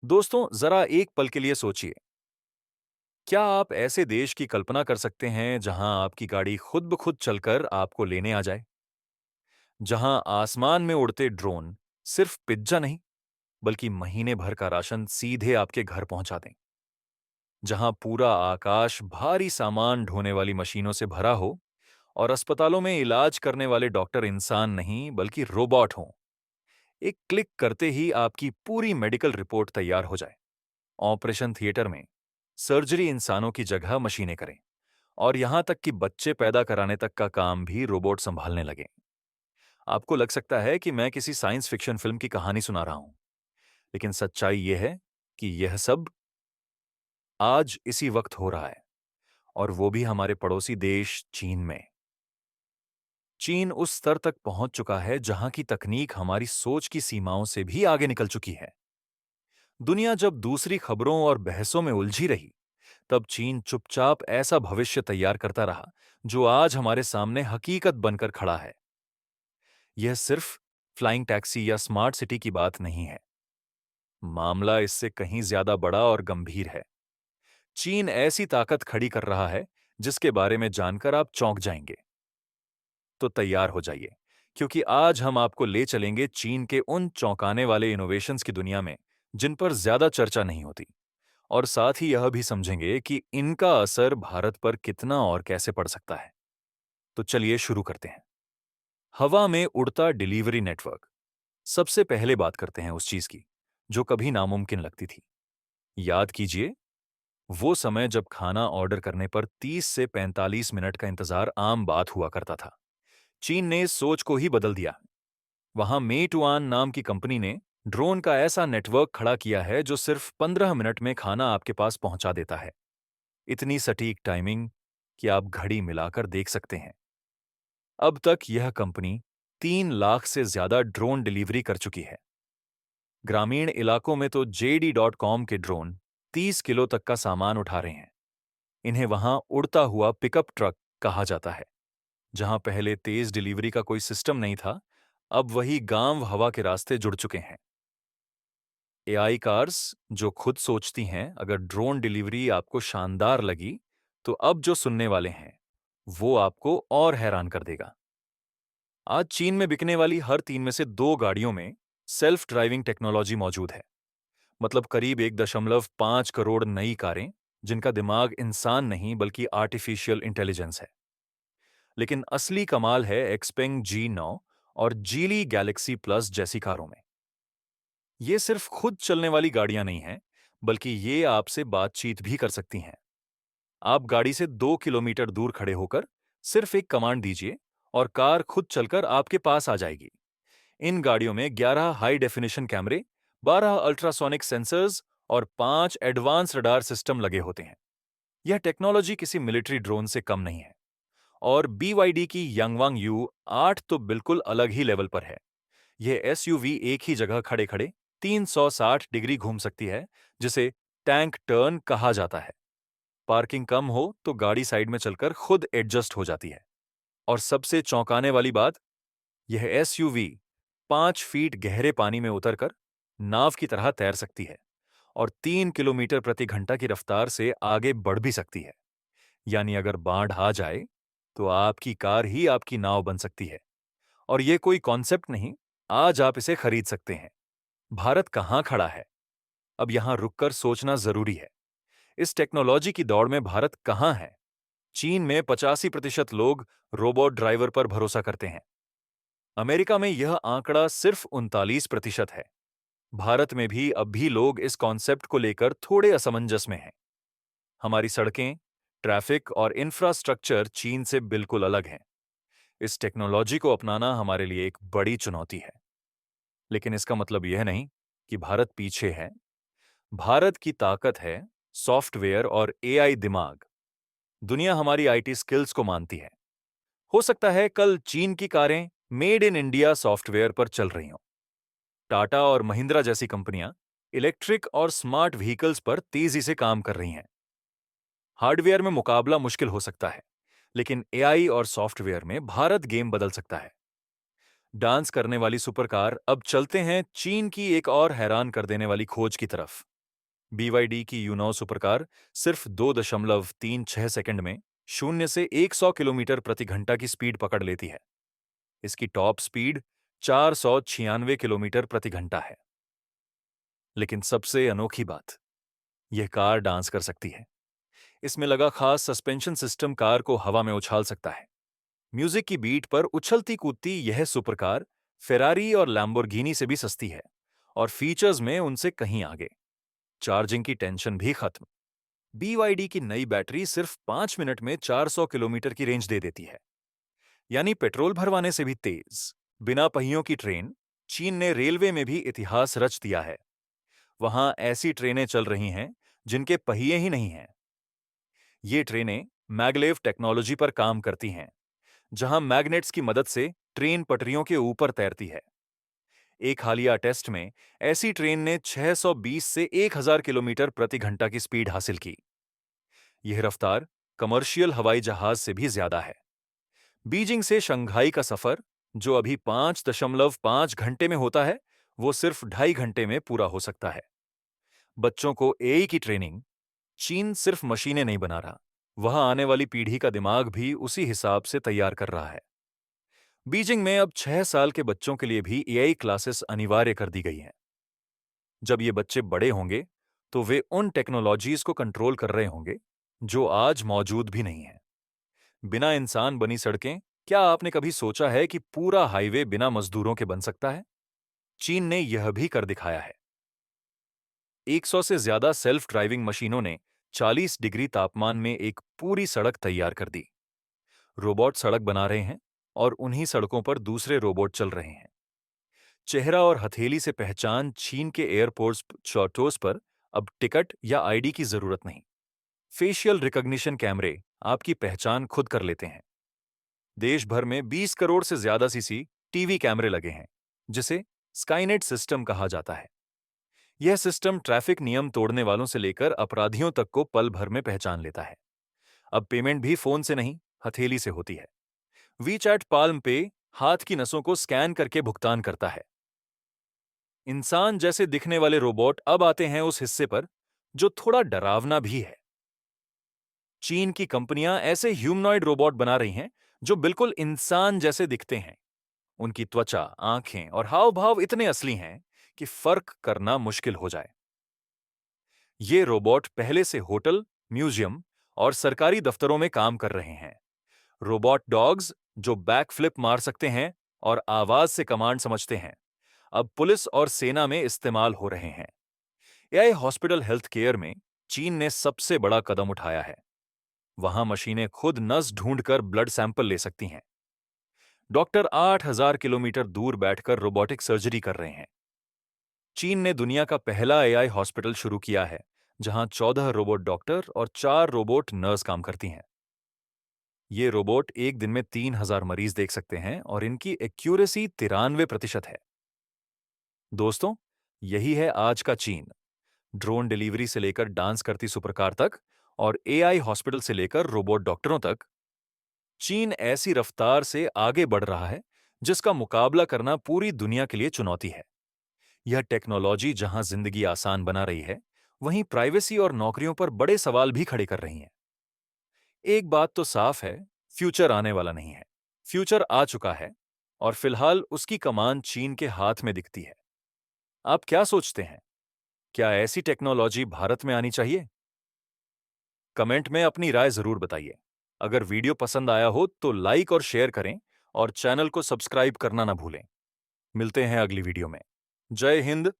दोस्तों, जरा एक पल के लिए सोचिए। क्या आप ऐसे देश की कल्पना कर सकते हैं जहां आपकी गाड़ी खुद ब खुद चलकर आपको लेने आ जाए? जहां आसमान में उड़ते ड्रोन सिर्फ पिज्जा नहीं, बल्कि महीने भर का राशन सीधे आपके घर पहुंचा दें? जहां पूरा आकाश भारी सामान ढोने वाली मशीनों से भरा हो और अस्पतालों में इलाज करने वाले डॉक्टर इंसान नहीं बल्कि रोबोट हों? एक क्लिक करते ही आपकी पूरी मेडिकल रिपोर्ट तैयार हो जाए। ऑपरेशन थिएटर में सर्जरी इंसानों की जगह मशीनें करें, और यहां तक कि बच्चे पैदा कराने तक का काम भी रोबोट संभालने लगे। आपको लग सकता है कि मैं किसी साइंस फिक्शन फिल्म की कहानी सुना रहा हूं, लेकिन सच्चाई यह है कि यह सब आज इसी वक्त हो रहा है, और वो भी हमारे पड़ोसी देश चीन में। चीन उस स्तर तक पहुंच चुका है जहां की तकनीक हमारी सोच की सीमाओं से भी आगे निकल चुकी है। दुनिया जब दूसरी खबरों और बहसों में उलझी रही, तब चीन चुपचाप ऐसा भविष्य तैयार करता रहा जो आज हमारे सामने हकीकत बनकर खड़ा है। यह सिर्फ फ्लाइंग टैक्सी या स्मार्ट सिटी की बात नहीं है। मामला इससे कहीं ज्यादा बड़ा और गंभीर है। चीन ऐसी ताकत खड़ी कर रहा है जिसके बारे में जानकर आप चौंक जाएंगे। तो तैयार हो जाइए, क्योंकि आज हम आपको ले चलेंगे चीन के उन चौंकाने वाले इनोवेशंस की दुनिया में जिन पर ज्यादा चर्चा नहीं होती, और साथ ही यह भी समझेंगे कि इनका असर भारत पर कितना और कैसे पड़ सकता है। तो चलिए शुरू करते हैं। हवा में उड़ता डिलीवरी नेटवर्क। सबसे पहले बात करते हैं उस चीज की जो कभी नामुमकिन लगती थी। याद कीजिए, वो समय जब खाना ऑर्डर करने पर 30 से 45 मिनट का इंतजार आम बात हुआ करता था। चीन ने इस सोच को ही बदल दिया। वहां मेटुआन नाम की कंपनी ने ड्रोन का ऐसा नेटवर्क खड़ा किया है जो सिर्फ 15 मिनट में खाना आपके पास पहुंचा देता है। इतनी सटीक टाइमिंग कि आप घड़ी मिलाकर देख सकते हैं। अब तक यह कंपनी 3 लाख से ज्यादा ड्रोन डिलीवरी कर चुकी है। ग्रामीण इलाकों में तो JD.com के ड्रोन 30 किलो तक का सामान उठा रहे हैं। इन्हें वहां उड़ता हुआ पिकअप ट्रक कहा जाता है। जहां पहले तेज डिलीवरी का कोई सिस्टम नहीं था, अब वही गांव हवा के रास्ते जुड़ चुके हैं। AI कार्स जो खुद सोचती हैं। अगर ड्रोन डिलीवरी आपको शानदार लगी, तो अब जो सुनने वाले हैं वो आपको और हैरान कर देगा। आज चीन में बिकने वाली हर 3 में से 2 गाड़ियों में सेल्फ ड्राइविंग टेक्नोलॉजी मौजूद है। मतलब करीब 1.5 करोड़ नई कारें जिनका दिमाग इंसान नहीं बल्कि आर्टिफिशियल इंटेलिजेंस है। लेकिन असली कमाल है एक्सपेंग G9 और जीली गैलेक्सी प्लस जैसी कारों में। ये सिर्फ खुद चलने वाली गाड़ियां नहीं हैं, बल्कि ये आपसे बातचीत भी कर सकती हैं। आप गाड़ी से 2 किलोमीटर दूर खड़े होकर सिर्फ एक कमांड दीजिए और कार खुद चलकर आपके पास आ जाएगी। इन गाड़ियों में 11 हाई डेफिनेशन कैमरे, 12 अल्ट्रासोनिक सेंसर्स और 5 एडवांस रडार सिस्टम लगे होते हैं। यह टेक्नोलॉजी किसी मिलिट्री ड्रोन से कम नहीं है। और BYD की यांगवांग U8 तो बिल्कुल अलग ही लेवल पर है। यह SUV एक ही जगह खड़े खड़े 360 डिग्री घूम सकती है, जिसे टैंक टर्न कहा जाता है। पार्किंग कम हो तो गाड़ी साइड में चलकर खुद एडजस्ट हो जाती है। और सबसे चौंकाने वाली बात, यह SUV 5 फीट गहरे पानी में उतरकर नाव की तरह तैर सकती है और 3 किलोमीटर प्रति घंटा की रफ्तार से आगे बढ़ भी सकती है। यानी अगर बाढ़ आ जाए तो आपकी कार ही आपकी नाव बन सकती है। और यह कोई कॉन्सेप्ट नहीं, आज आप इसे खरीद सकते हैं। भारत कहां खड़ा है? अब यहां रुककर सोचना जरूरी है। इस टेक्नोलॉजी की दौड़ में भारत कहां है? चीन में 85% लोग रोबोट ड्राइवर पर भरोसा करते हैं। अमेरिका में यह आंकड़ा सिर्फ 39% है। भारत में भी अब भी लोग इस कॉन्सेप्ट को लेकर थोड़े असमंजस में हैं। हमारी सड़कें, ट्रैफिक और इंफ्रास्ट्रक्चर चीन से बिल्कुल अलग हैं। इस टेक्नोलॉजी को अपनाना हमारे लिए एक बड़ी चुनौती है। लेकिन इसका मतलब यह नहीं कि भारत पीछे है। भारत की ताकत है सॉफ्टवेयर और AI दिमाग। दुनिया हमारी IT स्किल्स को मानती है। हो सकता है कल चीन की कारें मेड इन इंडिया सॉफ्टवेयर पर चल रही हों। टाटा और महिंद्रा जैसी कंपनियां इलेक्ट्रिक और स्मार्ट व्हीकल्स पर तेजी से काम कर रही हैं। हार्डवेयर में मुकाबला मुश्किल हो सकता है, लेकिन AI और सॉफ्टवेयर में भारत गेम बदल सकता है। डांस करने वाली सुपर कार अब चलते हैं चीन की एक और हैरान कर देने वाली खोज की तरफ। BYD की यूनो सुपरकार सिर्फ 2.36 सेकंड में 0 से 100 किलोमीटर प्रति घंटा की स्पीड पकड़ लेती है। इसकी टॉप स्पीड 496 किलोमीटर प्रति घंटा है। लेकिन सबसे अनोखी बात, यह कार डांस कर सकती है। इसमें लगा खास सस्पेंशन सिस्टम कार को हवा में उछाल सकता है। म्यूजिक की बीट पर उछलती कूदती यह सुपरकार फेरारी और लैम्बोर्गिनी से भी सस्ती है और फीचर्स में उनसे कहीं आगे। चार्जिंग की टेंशन भी खत्म। BYD की नई बैटरी सिर्फ 5 मिनट में 400 किलोमीटर की रेंज दे देती है, यानी पेट्रोल भरवाने से भी तेज। बिना पहियों की ट्रेन, चीन ने रेलवे में भी इतिहास रच दिया है। वहां ऐसी ट्रेनें चल रही हैं जिनके पहिए ही नहीं हैं। ये ट्रेनें मैगलेव टेक्नोलॉजी पर काम करती हैं, जहां मैग्नेट्स की मदद से ट्रेन पटरियों के ऊपर तैरती है। एक हालिया टेस्ट में ऐसी ट्रेन ने 620 से 1000 किलोमीटर प्रति घंटा की स्पीड हासिल की। यह रफ्तार कमर्शियल हवाई जहाज से भी ज्यादा है। बीजिंग से शंघाई का सफर, जो अभी 5.5 घंटे में होता है, वो सिर्फ 2.5 घंटे में पूरा हो सकता है। बच्चों को AI की ट्रेनिंग, चीन सिर्फ मशीनें नहीं बना रहा, वहां आने वाली पीढ़ी का दिमाग भी उसी हिसाब से तैयार कर रहा है। बीजिंग में अब 6 साल के बच्चों के लिए भी AI क्लासेस अनिवार्य कर दी गई हैं। जब ये बच्चे बड़े होंगे, तो वे उन टेक्नोलॉजीज को कंट्रोल कर रहे होंगे जो आज मौजूद भी नहीं है। बिना इंसान बनी सड़कें, क्या आपने कभी सोचा है कि पूरा हाईवे बिना मजदूरों के बन सकता है? चीन ने यह भी कर दिखाया है। 100 से ज्यादा सेल्फ ड्राइविंग मशीनों ने 40 डिग्री तापमान में एक पूरी सड़क तैयार कर दी। रोबोट सड़क बना रहे हैं और उन्हीं सड़कों पर दूसरे रोबोट चल रहे हैं। चेहरा और हथेली से पहचान चीन के एयरपोर्ट्स चौटोस पर अब टिकट या ID की जरूरत नहीं। फेशियल रिकॉग्निशन कैमरे आपकी पहचान खुद कर लेते हैं। देश भर में 20 करोड़ से ज्यादा CCTV कैमरे लगे हैं, जिसे स्काईनेट सिस्टम कहा जाता है। यह सिस्टम ट्रैफिक नियम तोड़ने वालों से लेकर अपराधियों तक को पल भर में पहचान लेता है। अब पेमेंट भी फोन से नहीं, हथेली से होती है। वीचैट पाल्म पे हाथ की नसों को स्कैन करके भुगतान करता है। इंसान जैसे दिखने वाले रोबोट अब आते हैं उस हिस्से पर जो थोड़ा डरावना भी है। चीन की कंपनियां ऐसे ह्यूमनॉइड रोबोट बना रही हैं जो बिल्कुल इंसान जैसे दिखते हैं। उनकी त्वचा, आंखें और हाव भाव इतने असली हैं कि फर्क करना मुश्किल हो जाए। ये रोबोट पहले से होटल, म्यूजियम और सरकारी दफ्तरों में काम कर रहे हैं। रोबोट डॉग्स जो बैक फ्लिप मार सकते हैं और आवाज से कमांड समझते हैं, अब पुलिस और सेना में इस्तेमाल हो रहे हैं। AI हॉस्पिटल हेल्थ केयर में चीन ने सबसे बड़ा कदम उठाया है। वहां मशीनें खुद नस ढूंढकर ब्लड सैंपल ले सकती हैं। डॉक्टर 8000 किलोमीटर दूर बैठकर रोबोटिक सर्जरी कर रहे हैं। चीन ने दुनिया का पहला AI हॉस्पिटल शुरू किया है, जहां 14 रोबोट डॉक्टर और 4 रोबोट नर्स काम करती हैं। ये रोबोट एक दिन में 3000 मरीज देख सकते हैं और इनकी एक्यूरेसी 93% है। दोस्तों, यही है आज का चीन। ड्रोन डिलीवरी से लेकर डांस करती सुपरकार तक और AI हॉस्पिटल से लेकर रोबोट डॉक्टरों तक, चीन ऐसी रफ्तार से आगे बढ़ रहा है जिसका मुकाबला करना पूरी दुनिया के लिए चुनौती है। यह टेक्नोलॉजी जहां जिंदगी आसान बना रही है, वहीं प्राइवेसी और नौकरियों पर बड़े सवाल भी खड़े कर रही है। एक बात तो साफ है, फ्यूचर आने वाला नहीं है। फ्यूचर आ चुका है और फिलहाल उसकी कमान चीन के हाथ में दिखती है। आप क्या सोचते हैं? क्या ऐसी टेक्नोलॉजी भारत में आनी चाहिए? कमेंट में अपनी राय जरूर बताइए। अगर वीडियो पसंद आया हो तो लाइक और शेयर करें और चैनल को सब्सक्राइब करना ना भूलें। मिलते हैं अगली वीडियो में। जय हिंद।